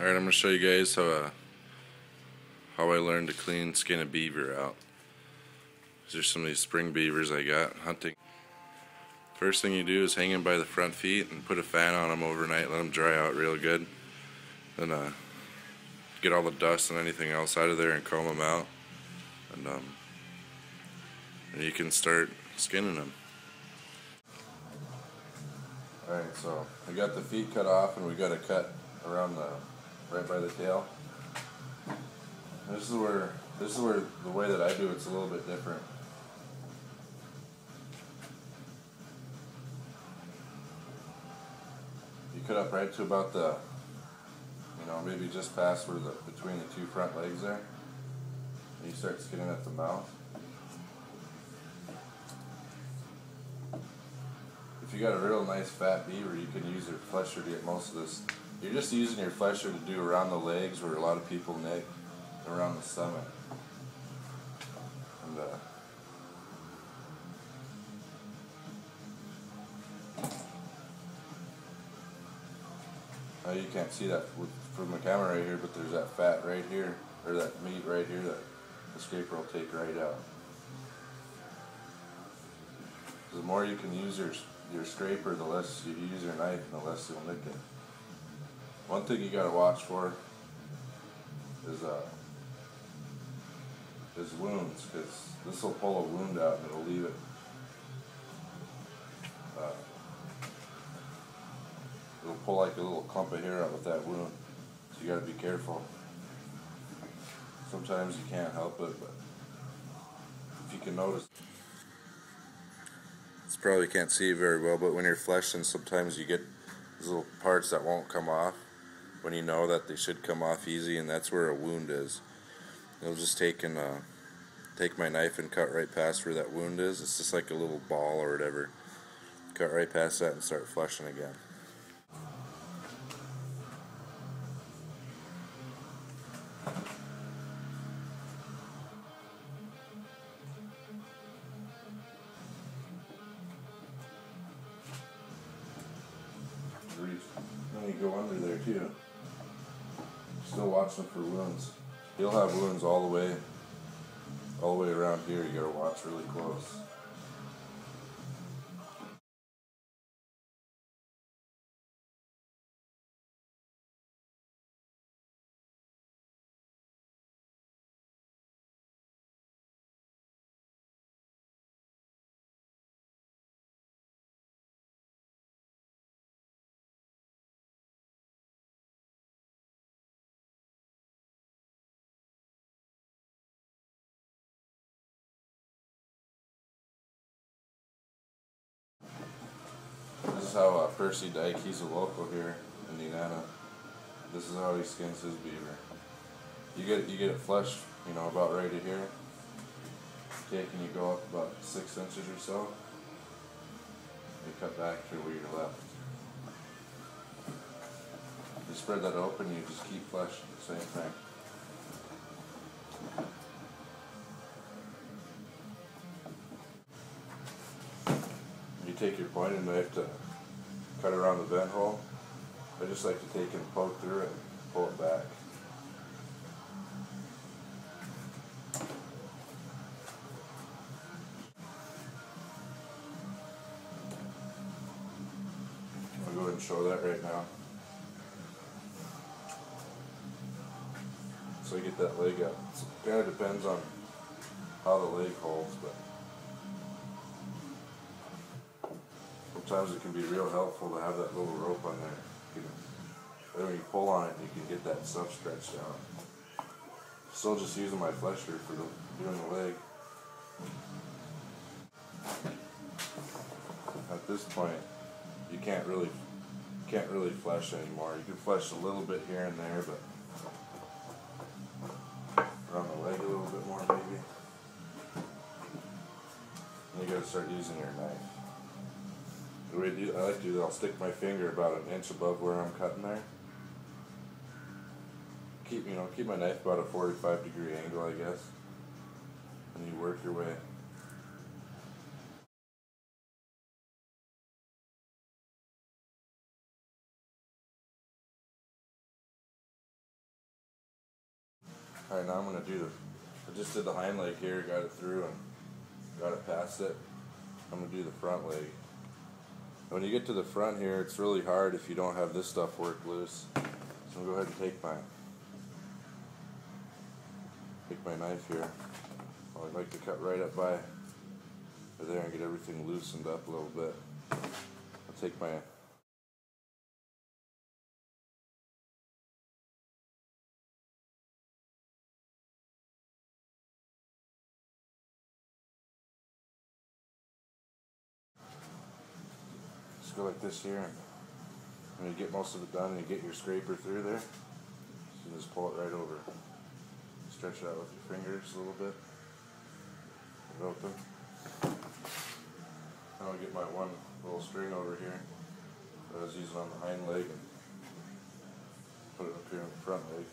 Alright, I'm going to show you guys how I learned to skin a beaver out. These are some of these spring beavers I got hunting. First thing you do is hang them by the front feet and put a fan on them overnight, let them dry out real good. Then get all the dust and anything else out of there and comb them out. And you can start skinning them. Alright, so I got the feet cut off and we got a cut around right by the tail. This is where the way that I do it's a little bit different. You cut up right to about maybe just past where between the two front legs there. And you start skinning at the mouth. If you got a real nice fat beaver, you can use your flesher to get most of this. You're just using your flesher to do around the legs where a lot of people nick, around the stomach. And now you can't see that from the camera right here, but there's that fat right here, or that meat right here that the scraper will take right out. The more you can use your scraper, the less you use your knife and the less you'll nick it. One thing you gotta watch for is wounds, because this will pull a wound out and it'll leave it. It'll pull like a little clump of hair out with that wound, so you gotta be careful. Sometimes you can't help it, but if you can notice. You probably can't see it very well, but when you're fleshing, sometimes you get these little parts that won't come off when you know that they should come off easy, and that's where a wound is. I'll just take my knife and cut right past where that wound is. It's just like a little ball or whatever. Cut right past that and start fleshing again. Then you go under there too. Still watching for wounds. He'll have wounds all the way around here. You gotta watch really close. This is how Percy Dyke, he's a local here in Indiana. This is how he skins his beaver. You get it fleshed, about right here. Take and you go up about 6 inches or so. You cut back to where you're left. You spread that open, you just keep fleshing, same thing. You take your pointing knife to cut around the vent hole. I just like to take and poke through it and pull it back. I'll go ahead and show that right now. So you get that leg up. It kind of depends on how the leg holds, but sometimes it can be real helpful to have that little rope on there. Then when you pull on it, you can get that stuff stretched out. Still just using my flesher for doing the leg. At this point, you can't really flesh anymore. You can flesh a little bit here and there, but around the leg a little bit more maybe. And you gotta start using your knife. The way I like to do that, I'll stick my finger about an inch above where I'm cutting there. Keep my knife about a 45-degree angle, I guess. And you work your way. Alright, now I'm going to do I just did the hind leg here, got it through and got it past it. I'm going to do the front leg. When you get to the front here, it's really hard if you don't have this stuff work loose. So I'm going to go ahead and take my knife here. I'd like to cut right up by there and get everything loosened up a little bit. I'll take my just go like this here, and when you get most of it done and you get your scraper through there, you just pull it right over. Stretch it out with your fingers a little bit. Get it open. Now I'll get my one little string over here that I was using on the hind leg and put it up here on the front leg.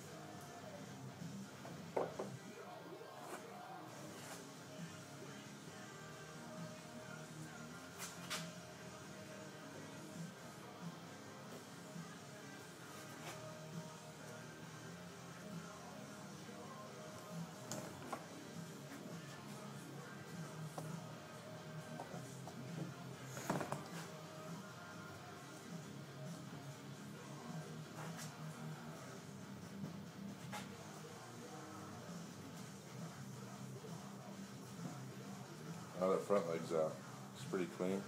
Now that front leg's out, it's pretty clean.